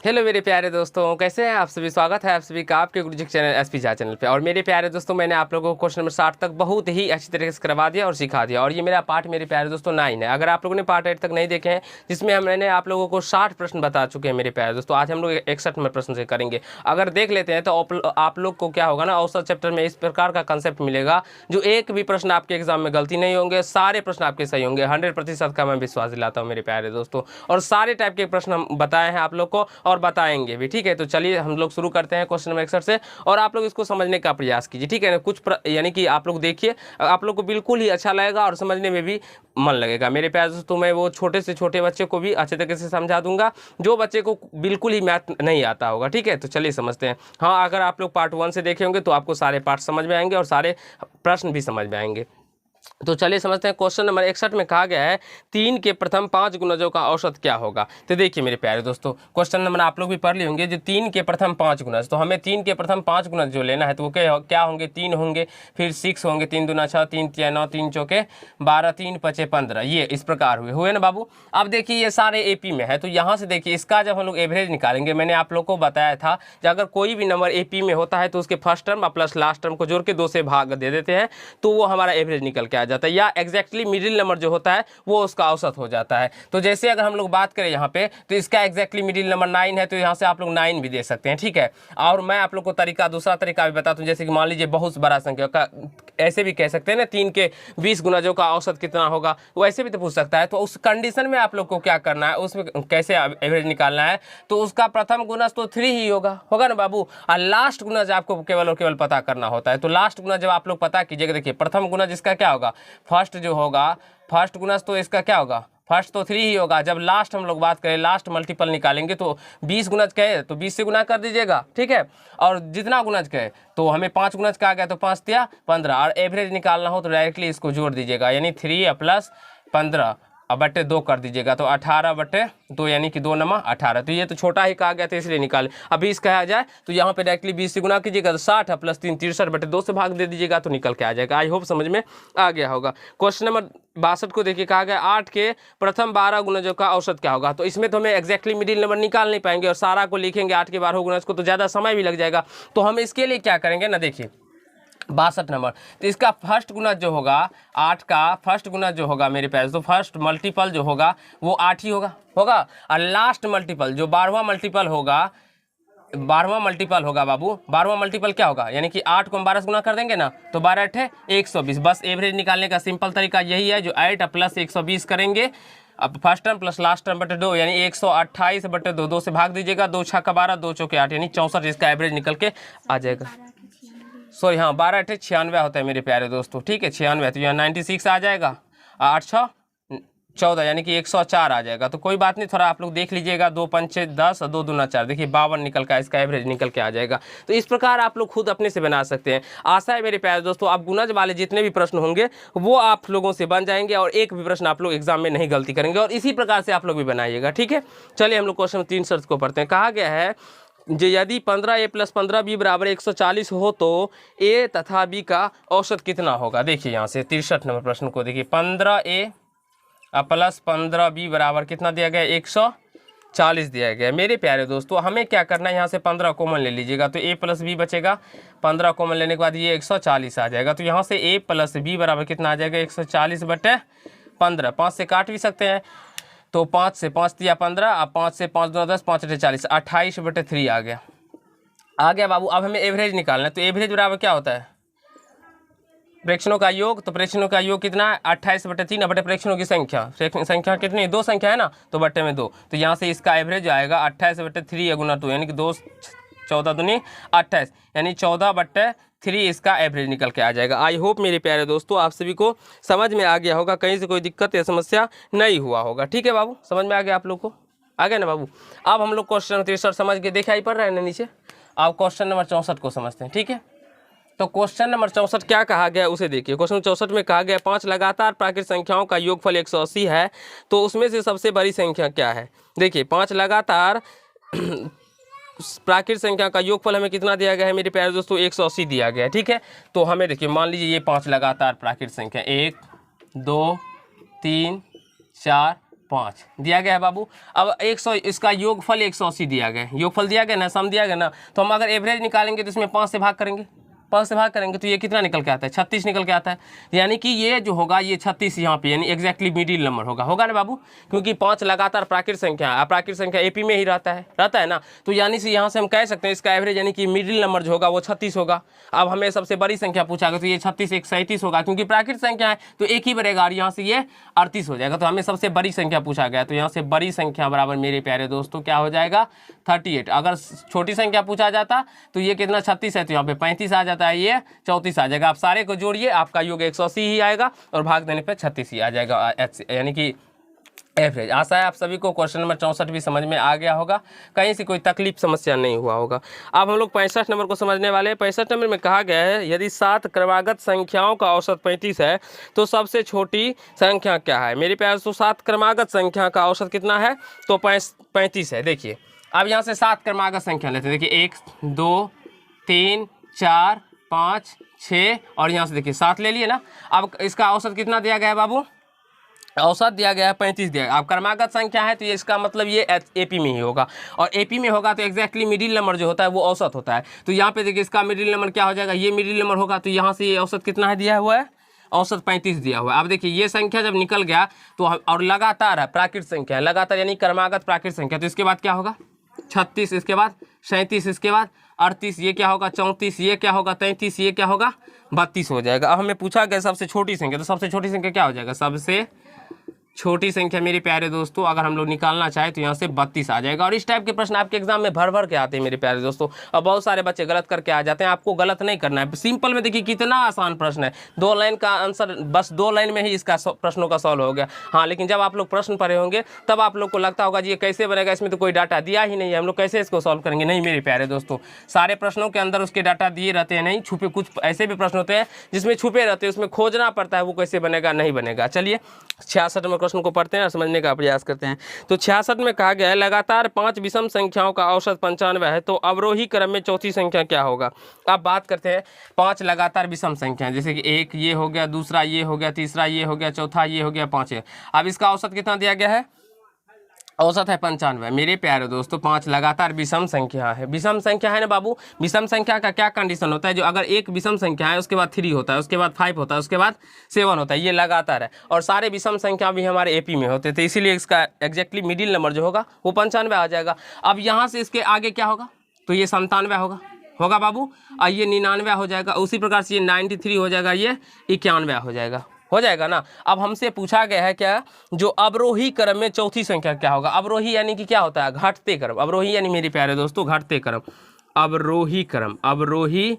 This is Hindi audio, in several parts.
हेलो मेरे प्यारे दोस्तों, कैसे हैं आप सभी। स्वागत है आप सभी का आपके गुरुजी चैनल एसपी झा चैनल पे। और मेरे प्यारे दोस्तों, मैंने आप लोगों को क्वेश्चन नंबर 60 तक बहुत ही अच्छी तरीके से करवा दिया और सिखा दिया। और ये मेरा पार्ट मेरे प्यारे दोस्तों 9 है। अगर आप लोगों ने पार्ट 8 तक नहीं देखे हैं, जिसमें मैंने आप लोगों को 60 प्रश्न बता चुके हैं मेरे प्यारे दोस्तों, आज हम लोग 61 नंबर प्रश्न से करेंगे। अगर देख लेते हैं तो आप लोग को क्या होगा ना, औसत चैप्टर में इस प्रकार का कंसेप्ट मिलेगा जो एक भी प्रश्न आपके एग्जाम में गलती नहीं होंगे, सारे प्रश्न आपके सही होंगे। 100% का मैं विश्वास दिलाता हूँ मेरे प्यारे दोस्तों। और सारे टाइप के प्रश्न हम बताए हैं आप लोग को और बताएंगे भी। ठीक है, तो चलिए हम लोग शुरू करते हैं क्वेश्चन नंबर 61 से। और आप लोग इसको समझने का प्रयास कीजिए, ठीक है ना। यानी कि आप लोग देखिए, आप लोग को बिल्कुल ही अच्छा लगेगा और समझने में भी मन लगेगा मेरे प्यारे दोस्तों। मैं वो छोटे से छोटे बच्चे को भी अच्छे तरीके से समझा दूंगा जो बच्चे को बिल्कुल ही मैथ नहीं आता होगा। ठीक है, तो चलिए समझते हैं। हाँ, अगर आप लोग पार्ट 1 से देखे होंगे तो आपको सारे पार्ट समझ में आएंगे और सारे प्रश्न भी समझ में आएंगे। तो चलिए समझते हैं। क्वेश्चन नंबर 61 में कहा गया है 3 के प्रथम 5 गुणजों का औसत क्या होगा। तो देखिए मेरे प्यारे दोस्तों, क्वेश्चन नंबर आप लोग भी पढ़ लिए होंगे, जो 3 के प्रथम 5 गुणज। तो हमें 3 के प्रथम 5 गुणज जो लेना है तो वो क्या होंगे, 3 होंगे, फिर 6 होंगे, 3 दूना 6, 3 तिया 9, 3 चौके 12, 3 पचे 15। ये इस प्रकार हुए ना बाबू। अब देखिए ये सारे एपी में है, तो यहाँ से देखिए इसका जब हम लोग एवरेज निकालेंगे, मैंने आप लोग को बताया था कि अगर कोई भी नंबर एपी में होता है तो उसके first term plus last term को जोड़ के 2 से भाग दे देते हैं तो वो हमारा एवरेज निकल के आ जाता है, या एग्जैक्टली मिडिल नंबर जो होता है वो उसका औसत हो जाता है। तो जैसे अगर हम लोग बात करें यहाँ पे, तो इसका एग्जैक्टली मिडिल नंबर 9 है, तो यहाँ से आप लोग 9 भी दे सकते हैं। ठीक है, और मैं आप लोग को दूसरा तरीका भी बताता हूँ। जैसे कि मान लीजिए बहुत बड़ा संख्या का, ऐसे भी कह सकते हैं ना, 3 के 20 गुणजों का औसत कितना होगा, वो ऐसे भी तो पूछ सकता है। तो उस कंडीशन में आप लोग को क्या करना है, उसमें कैसे एवरेज निकालना है, तो उसका प्रथम गुणज तो 3 ही होगा ना बाबू, और लास्ट गुणज आपको केवल और केवल पता करना होता है। तो लास्ट गुणज जब आप लोग पता कीजिएगा, देखिए प्रथम गुणज इसका क्या होगा, फर्स्ट जो होगा, फर्स्ट गुणज तो इसका क्या होगा, फर्स्ट तो 3 ही होगा। जब लास्ट हम लोग बात करें, लास्ट मल्टीपल निकालेंगे तो 20 गुणज कहे तो 20 से गुना कर दीजिएगा। ठीक है, और जितना गुणज कहे तो हमें 5 गुणज का आ गया तो 5 तिया 15, और एवरेज निकालना हो तो डायरेक्टली इसको जोड़ दीजिएगा, यानी 3 प्लस 15 अब बटे 2 कर दीजिएगा, तो 18 बटे 2 यानी कि 2 नमा 18। तो ये तो छोटा ही कहा गया था इसलिए निकाले। अब 20 कहा जाए तो यहाँ पे डायरेक्टली 20 से गुना कीजिएगा तो 60 प्लस 3 63 बटे 2 से भाग दे दीजिएगा तो निकल के आ जाएगा। आई होप समझ में आ गया होगा। क्वेश्चन नंबर 62 को देखिए, कहा गया 8 के प्रथम 12 गुणजों का औसत क्या होगा। तो इसमें तो हमें एक्जैक्टली मिडिल नंबर निकाल नहीं पाएंगे और सारा को लिखेंगे 8 के 12 गुणज को तो ज़्यादा समय भी लग जाएगा। तो हम इसके लिए क्या करेंगे ना, देखिए 62 नंबर, तो इसका फर्स्ट गुणज जो होगा, 8 का फर्स्ट गुणज जो होगा मेरे पास, तो फर्स्ट मल्टीपल जो होगा वो 8 ही होगा और लास्ट मल्टीपल जो 12वां मल्टीपल होगा, 12वां मल्टीपल होगा बाबू, 12वां मल्टीपल क्या होगा, यानी कि 8 को हम 12 से गुना कर देंगे ना तो 12 8 120। बस एवरेज निकालने का सिंपल तरीका यही है, जो 8 प्लस 120 करेंगे। अब first term plus last term बटे 2 यानी 128 बटे 2, 2 से भाग दीजिएगा, 2 छक्का 12, 2 चौके 8 यानी 64, इसका एवरेज निकल के आ जाएगा। सॉरी हाँ, 12 8 96 होता है मेरे प्यारे दोस्तों। ठीक है, 96, तो यहाँ 96 आ जाएगा, 8 6 14 यानी कि 104 आ जाएगा। तो कोई बात नहीं, थोड़ा आप लोग देख लीजिएगा, 2 5 10 और 2 दूना 4, देखिए 52 निकल का इसका एवरेज निकल के आ जाएगा। तो इस प्रकार आप लोग खुद अपने से बना सकते हैं। आशा है मेरे प्यारे दोस्तों, आप गुणज वाले जितने भी प्रश्न होंगे वो आप लोगों से बन जाएंगे और एक भी प्रश्न आप लोग एग्जाम में नहीं गलती करेंगे, और इसी प्रकार से आप लोग भी बनाइएगा। ठीक है, चलिए हम लोग क्वेश्चन 3 शर्त को पढ़ते हैं। कहा गया है जो यदि 15a प्लस 15b बराबर 140 हो तो a तथा b का औसत कितना होगा। देखिए यहाँ से 63 नंबर प्रश्न को देखिए, 15a प्लस 15b बराबर कितना दिया गया, 140 दिया गया। मेरे प्यारे दोस्तों, हमें क्या करना है, यहाँ से 15 कॉमन ले लीजिएगा तो a प्लस b बचेगा, 15 कॉमन लेने के बाद ये 140 आ जाएगा। तो यहाँ से a प्लस b बराबर कितना आ जाएगा, 140 बटे 15, 5 से काट भी सकते हैं, तो 5 से 5 दिया 15, अब 5 से 5 दूना 10, 5 8 40, 28 बटे 3 आ गया बाबू। अब हमें एवरेज निकालना है, तो एवरेज बराबर क्या होता है, प्रेक्षणों का योग। तो प्रेक्षणों का योग कितना है, 28 बटे 3 बटे प्रेक्षणों की संख्या कितनी, 2 संख्या है ना, तो बटे में 2, तो यहाँ से इसका एवरेज आएगा 28 बटे 3 गुना 2 यानी कि 2 14 दूनी 28 यानी 14 बटे 3 इसका एवरेज निकल के आ जाएगा। आई होप मेरे प्यारे दोस्तों आप सभी को समझ में आ गया होगा, कहीं से कोई दिक्कत या समस्या नहीं हुआ होगा। ठीक है बाबू, समझ में आ गया आप लोग को, आ गया ना बाबू। अब हम लोग क्वेश्चन 63 समझ के दिखाई पड़ रहा है ना नीचे। अब क्वेश्चन नंबर 64 को समझते हैं। ठीक है, तो क्वेश्चन नंबर 64 क्या कहा गया उसे देखिए। क्वेश्चन 64 में कहा गया 5 लगातार प्राकृत संख्याओं का योगफल 180 है, तो उसमें से सबसे बड़ी संख्या क्या है। देखिए 5 लगातार प्राकृत संख्या का योगफल हमें कितना दिया गया है मेरे प्यारे दोस्तों, 180 दिया गया है। ठीक है, तो हमें देखिए, मान लीजिए ये 5 लगातार प्राकृत संख्या 1 2 3 4 5 दिया गया है बाबू। अब 100 इसका योगफल 180 दिया गया है, योगफल दिया गया ना, सम दिया गया ना, तो हम अगर एवरेज निकालेंगे तो इसमें 5 से भाग करेंगे, 5 से भाग करेंगे तो ये कितना निकल के आता है, 36 निकल के आता है। यानी कि ये जो होगा ये 36 यहाँ पे यानी एग्जैक्टली मिडिल नंबर होगा ना बाबू, क्योंकि 5 लगातार प्राकृत संख्या है, प्राकृत संख्या एपी में ही रहता है ना, तो यानी से यहाँ से हम कह सकते हैं इसका एवरेज यानी कि मिडिल नंबर जो होगा वो 36 होगा। अब हमें सबसे बड़ी संख्या पूछा गया तो ये 36 एक 37 होगा, क्योंकि प्राकृत संख्या है तो एक ही बढ़ेगा और यहाँ से ये 38 हो जाएगा। तो हमें सबसे बड़ी संख्या पूछा गया तो यहाँ से बड़ी संख्या बराबर मेरे प्यारे दोस्तों क्या हो जाएगा 38। अगर छोटी संख्या पूछा जाता तो ये कितना 36 है तो यहाँ पे 35 आ जाता है, ये 34 आ जाएगा। आप सारे को जोड़िए आपका योग 180 ही आएगा और भाग देने पे 36 ही आ जाएगा, यानी कि एवरेज। आशा है आप सभी को क्वेश्चन नंबर 64 भी समझ में आ गया होगा, कहीं से कोई तकलीफ समस्या नहीं हुआ होगा। अब हम लोग 65 नंबर को समझने वाले हैं। 65 नंबर में कहा गया है यदि 7 क्रमागत संख्याओं का औसत 35 है तो सबसे छोटी संख्या क्या है। मेरे प्यार तो 7 क्रमागत संख्या का औसत कितना है तो 35 है। देखिए अब यहाँ से 7 क्रमागत संख्या लेते हैं, देखिए 1 2 3 4 5 6 और यहाँ से देखिए 7 ले लिए ना। अब इसका औसत कितना दिया गया है बाबू, औसत दिया गया है 35 दिया गया। अब क्रमागत संख्या है तो ये इसका मतलब ये एपी में ही होगा, और एपी में होगा तो एग्जैक्टली मिडिल नंबर जो होता है वो औसत होता है। तो यहाँ पे देखिए इसका मिडिल नंबर क्या हो जाएगा, ये मिडिल नंबर होगा, तो यहाँ से ये औसत कितना है दिया हुआ है, औसत 35 दिया हुआ है। अब देखिए ये संख्या जब निकल गया तो और लगातार है प्राकृत संख्या, लगातार यानी क्रमागत प्राकृत संख्या, तो इसके बाद क्या होगा 36, इसके बाद 37, इसके बाद 38, ये क्या होगा 34, ये क्या होगा 33, ये क्या होगा 32 हो जाएगा। अब हमें पूछा गया सबसे छोटी संख्या, तो सबसे छोटी संख्या क्या हो जाएगा, सबसे छोटी संख्या मेरे प्यारे दोस्तों अगर हम लोग निकालना चाहे तो यहाँ से 32 आ जाएगा। और इस टाइप के प्रश्न आपके एग्जाम में भर भर के आते हैं मेरे प्यारे दोस्तों, और बहुत सारे बच्चे गलत करके आ जाते हैं। आपको गलत नहीं करना है, सिंपल में देखिए कितना आसान प्रश्न है, 2 लाइन का आंसर, बस 2 लाइन में ही इसका प्रश्नों का सॉल्व हो गया। हाँ लेकिन जब आप लोग प्रश्न पढ़े होंगे तब आप लोग को लगता होगा जी ये कैसे बनेगा, इसमें तो कोई डाटा दिया ही नहीं है, हम लोग कैसे इसको सॉल्व करेंगे। नहीं मेरे प्यारे दोस्तों, सारे प्रश्नों के अंदर उसके डाटा दिए रहते हैं, नहीं छुपे, कुछ ऐसे भी प्रश्न होते हैं जिसमें छुपे रहते हैं, उसमें खोजना पड़ता है वो कैसे बनेगा, नहीं बनेगा। चलिए 66 नंबर प्रश्न को पढ़ते हैं, समझने का प्रयास करते हैं। तो 66 में कहा गया है लगातार 5 विषम संख्याओं का औसत 95 है तो अवरोही क्रम में चौथी संख्या क्या होगा। अब बात करते हैं 5 लगातार विषम संख्या, जैसे कि एक ये हो गया, दूसरा ये हो गया, तीसरा ये हो गया, चौथा ये हो गया, 5 है। अब इसका औसत कितना दिया गया है, औसत है 95। मेरे प्यारे दोस्तों 5 लगातार विषम संख्या है, विषम संख्या है ना बाबू। विषम संख्या का क्या कंडीशन होता है, जो अगर एक विषम संख्या है उसके बाद 3 होता है, उसके बाद 5 होता है, उसके बाद 7 होता है, ये लगातार है। और सारे विषम संख्या भी हमारे एपी में होते थे, इसीलिए इसका एग्जैक्टली मिडिल नंबर जो होगा वो 95 आ जाएगा। अब यहाँ से इसके आगे क्या होगा, तो ये 97 होगा बाबू, और ये 99 हो जाएगा। उसी प्रकार से ये 93 हो जाएगा, ये 91 हो जाएगा ना। अब हमसे पूछा गया है क्या, जो अवरोही क्रम में चौथी संख्या क्या होगा। अवरोही यानी कि क्या होता है, घटते क्रम। अवरोही यानी मेरे प्यारे दोस्तों घटते क्रम, अवरोही क्रम, अवरोही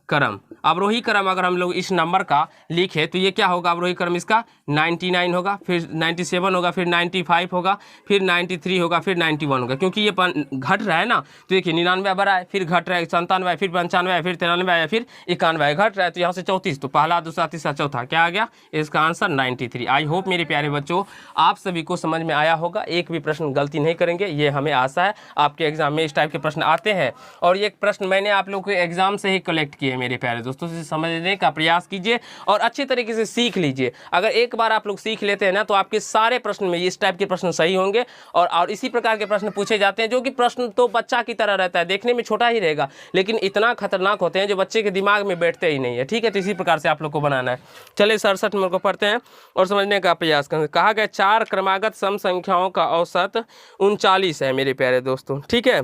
क्रम, अवरोही क्रम अगर हम लोग इस नंबर का लिखे तो ये क्या होगा, अवरोही क्रम इसका 99 होगा, फिर 97 होगा, फिर 95 होगा, फिर 93 होगा, फिर 91 होगा। क्योंकि ये घट रहा है ना, तो देखिए 99 बढ़ा है, फिर घट रहा है 97, फिर 95, फिर 93, फिर 91 घट रहा है, तो यहाँ से 34, तो पहला दूसरा तीसरा चौथा क्या आ गया, इसका आंसर 93। आई होप मेरे प्यारे बच्चों आप सभी को समझ में आया होगा, एक भी प्रश्न गलती नहीं करेंगे, ये हमें आशा है। आपके एग्जाम में इस टाइप के प्रश्न आते हैं और ये प्रश्न मैंने आप लोग के एग्जाम से ही कलेक्ट किए मेरे प्यारे दोस्तों, से समझने का प्रयास कीजिए और अच्छी तरीके से सीख लीजिए। अगर एक बार आप लोग सीख लेते हैं ना तो आपके सारे प्रश्न में इस टाइप के प्रश्न सही होंगे और इसी प्रकार के प्रश्न पूछे जाते हैं, जो कि प्रश्न तो बच्चा की तरह रहता है, देखने में छोटा ही रहेगा लेकिन इतना खतरनाक होते हैं जो बच्चे के दिमाग में बैठते ही नहीं है। ठीक है, तो इसी प्रकार से आप लोग को बनाना है। चलिए 67 नंबर को पढ़ते हैं और समझने का प्रयास करें। कहा गया 4 क्रमागत सम संख्याओं का औसत 39 है मेरे प्यारे दोस्तों। ठीक है,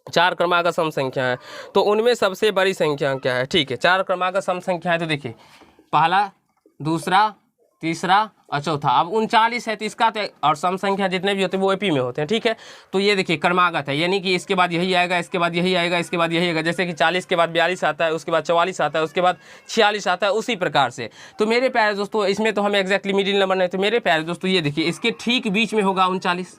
4 क्रमागत सम संख्या है तो उनमें सबसे बड़ी संख्या क्या है। ठीक है, 4 क्रमागत सम संख्या है तो देखिए पहला, दूसरा, तीसरा और चौथा। अब 39 है तो इसका तो और सम संख्या जितने भी होते हैं वो एपी में होते हैं। ठीक है, तो ये देखिए क्रमागत है, यानी कि इसके बाद यही आएगा, इसके बाद यही आएगा, इसके बाद यही आएगा। जैसे कि 40 के बाद 42 आता है, उसके बाद 44 आता है, उसके बाद 46 आता है, उसी प्रकार से। तो मेरे प्यारे दोस्तों इसमें तो हमें एग्जैक्टली मिडिल नंबर नहीं, तो मेरे प्यारे दोस्तों ये देखिए इसके ठीक बीच में होगा 39,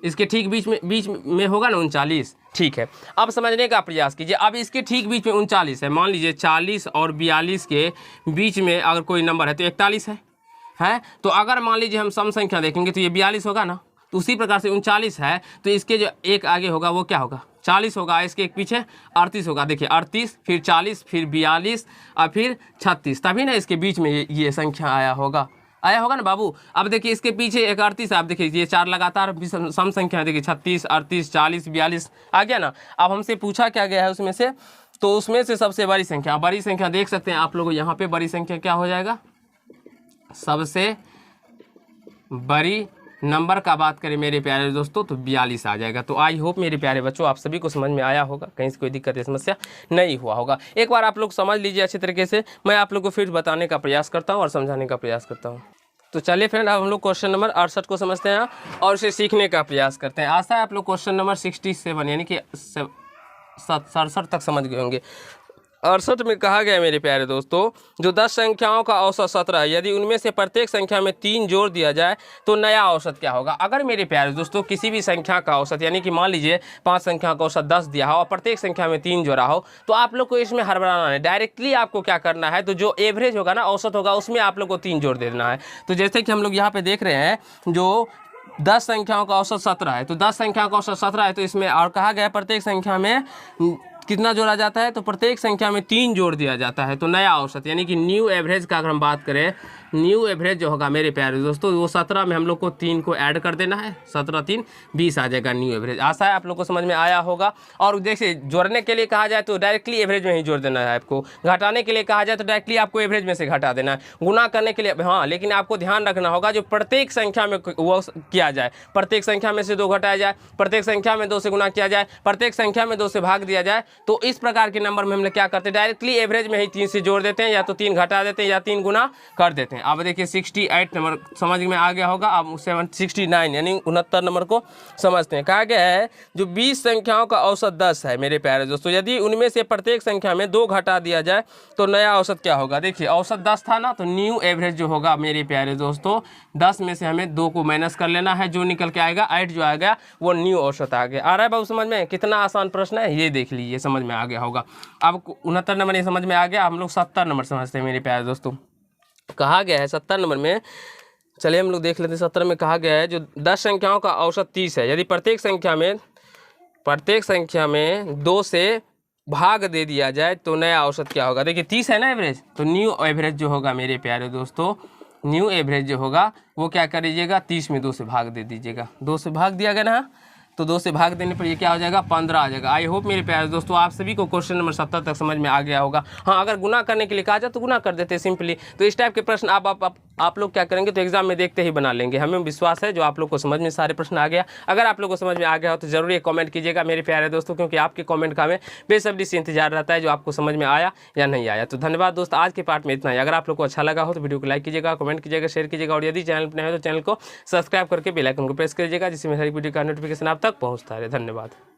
इसके ठीक बीच में होगा ना 39। ठीक है, अब समझने का प्रयास कीजिए। अब इसके ठीक बीच में 39 है, मान लीजिए 40 और 42 के बीच में अगर कोई नंबर है तो 41 है। तो अगर मान लीजिए हम सम संख्या देखेंगे तो ये 42 होगा ना, तो उसी प्रकार से 39 है तो इसके जो एक आगे होगा वो क्या होगा, 40 होगा, इसके एक पीछे 38 होगा। देखिए 38 फिर 40 फिर 42 और फिर 36, तभी ना इसके बीच में ये संख्या आया होगा। आया होगा ना बाबू। अब देखिए इसके पीछे एक 38 आप देखिए ये 4 लगातार सम संख्या देखिए 36, 38, 40, 42 आ गया ना। अब हमसे पूछा क्या गया है उसमें से, तो उसमें से सबसे बड़ी संख्या देख सकते हैं आप लोग यहाँ पे, बड़ी संख्या क्या हो जाएगा, सबसे बड़ी नंबर का बात करें मेरे प्यारे दोस्तों तो 42 आ जाएगा। तो आई होप मेरे प्यारे बच्चों आप सभी को समझ में आया होगा, कहीं से कोई दिक्कत या समस्या नहीं हुआ होगा। एक बार आप लोग समझ लीजिए अच्छी तरीके से, मैं आप लोग को फिर बताने का प्रयास करता हूँ और समझाने का प्रयास करता हूँ। तो चलिए फ्रेंड, अब हम लोग क्वेश्चन नंबर 68 को समझते हैं और उसे सीखने का प्रयास करते हैं। आशा है आप लोग क्वेश्चन नंबर 67 यानी कि 67 तक समझ गए होंगे। 68 में कहा गया मेरे प्यारे दोस्तों, जो 10 संख्याओं का औसत 17 है, यदि उनमें से प्रत्येक संख्या में 3 जोड़ दिया जाए तो नया औसत क्या होगा। अगर मेरे प्यारे दोस्तों किसी भी संख्या का औसत, यानी कि मान लीजिए 5 संख्या का औसत 10 दिया हो और प्रत्येक संख्या में 3 जोड़ा हो, तो आप लोग को इसमें हड़बड़ाना नहीं, डायरेक्टली आपको क्या करना है, तो जो एवरेज होगा ना, औसत होगा, उसमें आप लोग को 3 जोड़ देना है। तो जैसे कि हम लोग यहाँ पे देख रहे हैं, जो 10 संख्याओं का औसत 17 है, तो 10 संख्याओं का औसत 17 है, तो इसमें और कहा गया प्रत्येक संख्या में कितना जोड़ा जाता है, तो प्रत्येक संख्या में 3 जोड़ दिया जाता है। तो नया औसत यानी कि न्यू एवरेज का अगर हम बात करें, न्यू एवरेज जो होगा मेरे प्यारे दोस्तों, वो 17 में हम लोग को 3 को ऐड कर देना है, 17 3 20 आ जाएगा न्यू एवरेज। आशा है आप लोग को समझ में आया होगा। और देखिए जोड़ने के लिए कहा जाए तो डायरेक्टली एवरेज में ही जोड़ देना है आपको, घटाने के लिए कहा जाए तो डायरेक्टली आपको एवरेज में से घटा देना है, गुना करने के लिए हाँ, लेकिन आपको ध्यान रखना होगा जो प्रत्येक संख्या में वो किया जाए, प्रत्येक संख्या में से 2 घटाया जाए, प्रत्येक संख्या में 2 से गुना किया जाए, प्रत्येक संख्या में 2 से भाग दिया जाए। तो इस प्रकार के नंबर में हम लोग क्या करते हैं, डायरेक्टली एवरेज में ही 3 से जोड़ देते हैं, या तो 3 घटा देते हैं या 3 गुना कर देते हैं। अब देखिए 68 नंबर समझ में आ गया होगा। अब 69 यानी 69 नंबर को समझते हैं। कहा गया है जो 20 संख्याओं का औसत 10 है मेरे प्यारे दोस्तों, यदि उनमें से प्रत्येक संख्या में 2 घटा दिया जाए तो नया औसत क्या होगा। देखिए औसत 10 था ना, तो न्यू एवरेज जो होगा मेरे प्यारे दोस्तों, 10 में से हमें 2 को माइनस कर लेना है, जो निकल के आएगा 8 जो आएगा वो न्यू औसत आ गया। आ रहा है बाबू समझ में, कितना आसान प्रश्न है, ये देख लीजिए, समझ में आ गया होगा। अब 69 नंबर ये समझ में आ गया। हम लोग 70 नंबर समझते हैं मेरे प्यारे दोस्तों। कहा गया है 70 नंबर में, चलिए हम लोग देख लेते हैं। 70 में कहा गया है जो 10 संख्याओं का औसत 30 है, यदि प्रत्येक संख्या में 2 से भाग दे दिया जाए तो नया औसत क्या होगा। देखिए 30 है ना एवरेज, तो न्यू एवरेज जो होगा मेरे प्यारे दोस्तों, न्यू एवरेज जो होगा वो क्या कर दीजिएगा, 30 में 2 से भाग दे दीजिएगा। 2 से भाग दिया गया ना, तो 2 से भाग देने पर ये क्या हो जाएगा, 15 आ जाएगा। आई होप मेरे प्यारे दोस्तों आप सभी को क्वेश्चन नंबर 70 तक समझ में आ गया होगा। हाँ, अगर गुना करने के लिए कहा जाए तो गुना कर देते हैं सिंपली। तो इस टाइप के प्रश्न आप लोग क्या करेंगे, तो एग्जाम में देखते ही बना लेंगे। हमें विश्वास है जो आप लोग को समझ में सारे प्रश्न आ गया। अगर आप लोग को समझ में आ गया हो तो जरूर एक कमेंट कीजिएगा मेरे प्यारे दोस्तों, क्योंकि आपके कमेंट का हमें बेसब्री से इंतजार रहता है जो आपको समझ में आया या नहीं आया। तो धन्यवाद दोस्त, आज के पार्ट में इतना ही। अगर आप लोग को अच्छा लगा हो तो वीडियो को लाइक कीजिएगा, कमेंट कीजिएगा, शेयर कीजिएगा, और यदि चैनल पर नए हो तो चैनल को सब्सक्राइब करके बेल आइकन को प्रेस कीजिएगा, जिससे मेरी सारी वीडियो का नोटिफिकेशन आप तक पहुँचता है। धन्यवाद।